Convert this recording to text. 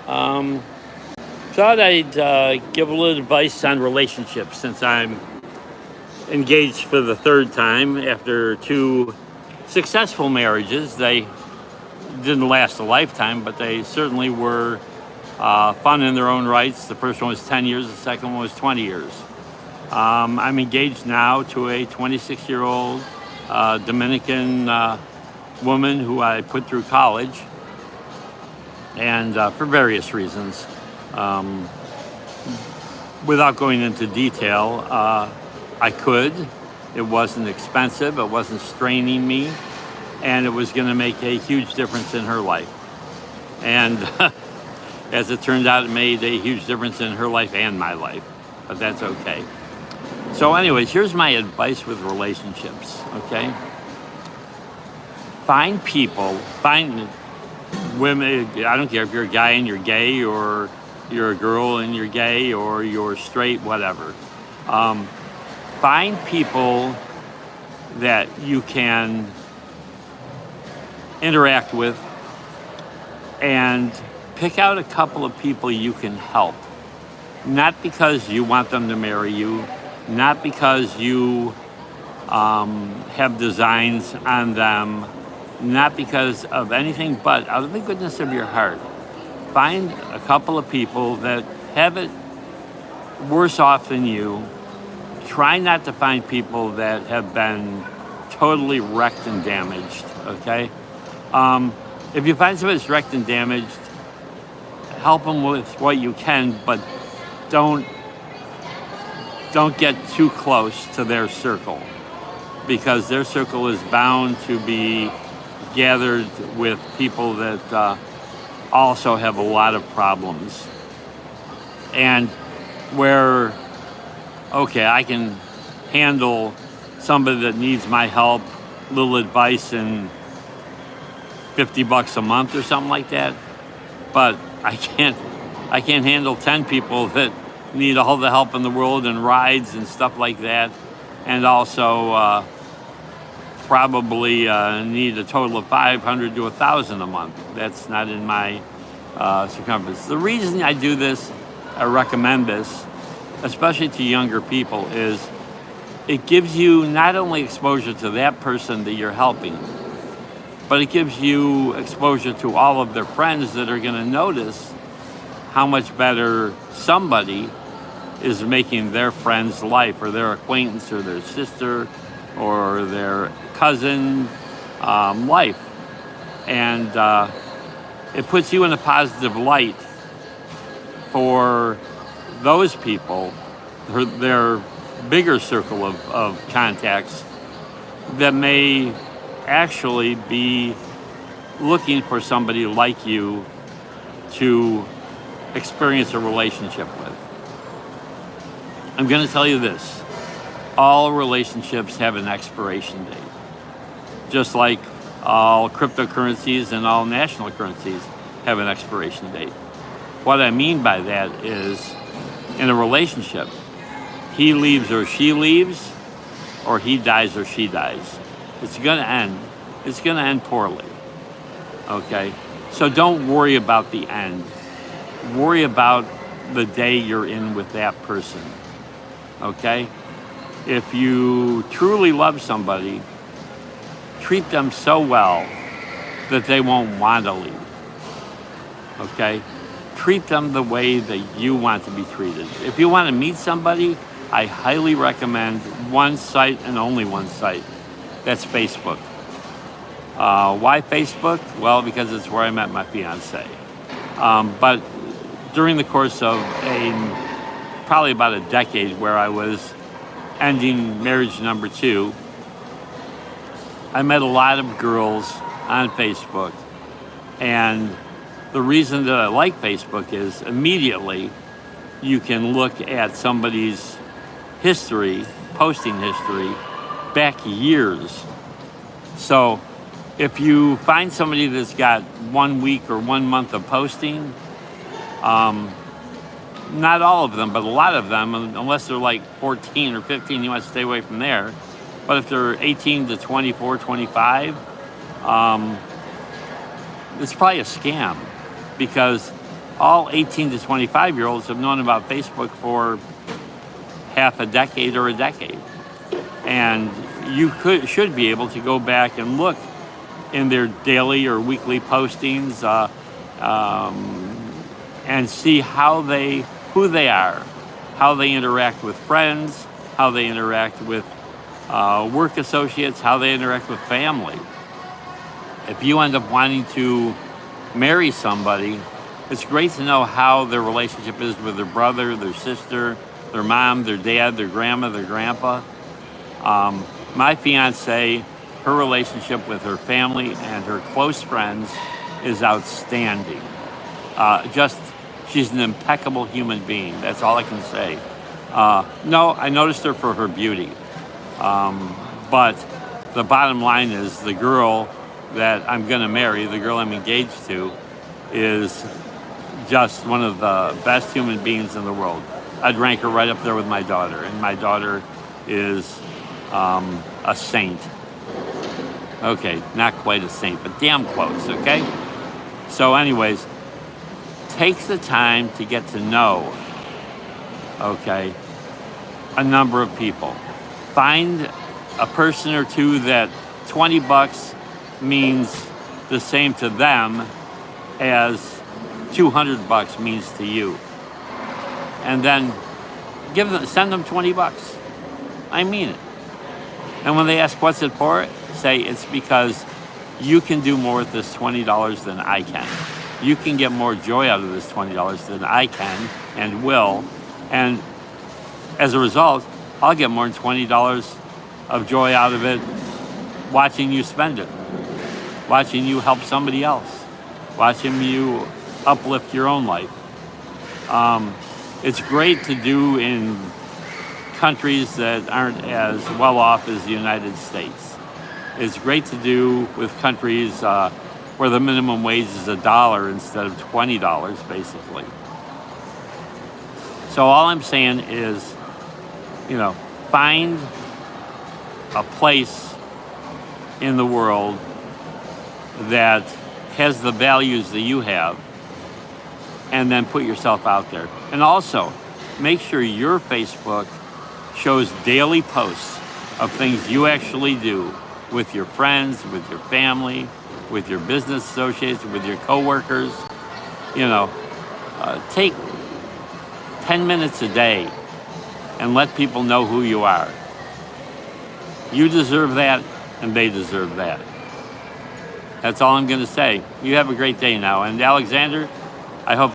Um, Thought I'd give a little advice on relationships since I'm engaged for the third time after two successful marriages. They didn't last a lifetime, but they certainly were fun in their own rights. The first one was 10 years, the second one was 20 years. I'm engaged now to a 26-year-old Dominican woman who I put through college, and for various reasons. Um, Without going into detail, I could. It wasn't expensive, it wasn't straining me, and it was going to make a huge difference in her life. And as it turned out, it made a huge difference in her life and my life, but that's okay. So, anyways, here's my advice with relationships, okay? Find women. I don't care if you're a guy and you're gay, or you're a girl and you're gay, or you're straight, whatever. Um, Find people that you can interact with, and pick out a couple of people you can help. Not because you want them to marry you, not because you have designs on them, not because of anything, but out of the goodness of your heart. Find a couple of people that have it worse off than you. Try not to find people that have been totally wrecked and damaged, okay? If you find somebody that's wrecked and damaged, help them with what you can, but don't get too close to their circle, because their circle is bound to be gathered with people that also have a lot of problems. And where, okay, I can handle somebody that needs my help, little advice, and $50 a month or something like that, but I can't handle 10 people that need all the help in the world and rides and stuff like that, and also probably need a total of 500 to 1,000 a month. That's not in my circumference. The reason I do this, I recommend this, especially to younger people, is it gives you not only exposure to that person that you're helping, but it gives you exposure to all of their friends that are going to notice how much better somebody is making their friend's life, or their acquaintance, or their sister, or their cousin life. And it puts you in a positive light for those people, their bigger circle of contacts that may actually be looking for somebody like you to experience a relationship with. I'm going to tell you this. All relationships have an expiration date. Just like all cryptocurrencies and all national currencies have an expiration date. What I mean by that is, in a relationship, he leaves or she leaves, or he dies or she dies. It's going to end. It's going to end poorly. Okay? So don't worry about the end. Worry about the day you're in with that person. Okay? If you truly love somebody, treat them so well that they won't want to leave. Okay? Treat them the way that you want to be treated. If you want to meet somebody, I highly recommend one site and only one site. That's Facebook. Why Facebook? Well, because it's where I met my fiance. But during the course of probably about a decade where I was ending marriage number 2, I met a lot of girls on Facebook. And the reason that I like Facebook is immediately you can look at somebody's history, posting history, back years. So if you find somebody that's got 1 week or 1 month of posting, not all of them, but a lot of them, unless they're like 14 or 15, you want to stay away from there. But if they're 18 to 24, 25, it's probably a scam, because all 18 to 25-year-olds have known about Facebook for half a decade or a decade. And you should be able to go back and look in their daily or weekly postings and see who they are, how they interact with friends, how they interact with work associates, how they interact with family. If you end up wanting to marry somebody, it's great to know how their relationship is with their brother, their sister, their mom, their dad, their grandma, their grandpa. My fiance, her relationship with her family and her close friends is outstanding. She's an impeccable human being. That's all I can say. No, I noticed her for her beauty. But the bottom line is the girl that I'm going to marry, the girl I'm engaged to, is just one of the best human beings in the world. I'd rank her right up there with my daughter, and my daughter is a saint. Okay, not quite a saint, but damn close, okay? So anyways, take the time to get to know, okay, a number of people. Find a person or two that $20 means the same to them as $200 means to you. And then send them $20. I mean it. And when they ask what's it for, say it's because you can do more with this $20 than I can. You can get more joy out of this $20 than I can and will. And as a result, I'll get more than $20 of joy out of it watching you spend it, watching you help somebody else, watching you uplift your own life. It's great to do in countries that aren't as well off as the United States. It's great to do with countries where the minimum wage is $1 instead of $20, basically. So all I'm saying is, find a place in the world that has the values that you have, and then put yourself out there. And also, make sure your Facebook shows daily posts of things you actually do with your friends, with your family, with your business associates, with your coworkers. Take 10 minutes a day and let people know who you are. You deserve that, and they deserve that. That's all I'm going to say. You have a great day now. And Alexander, I hope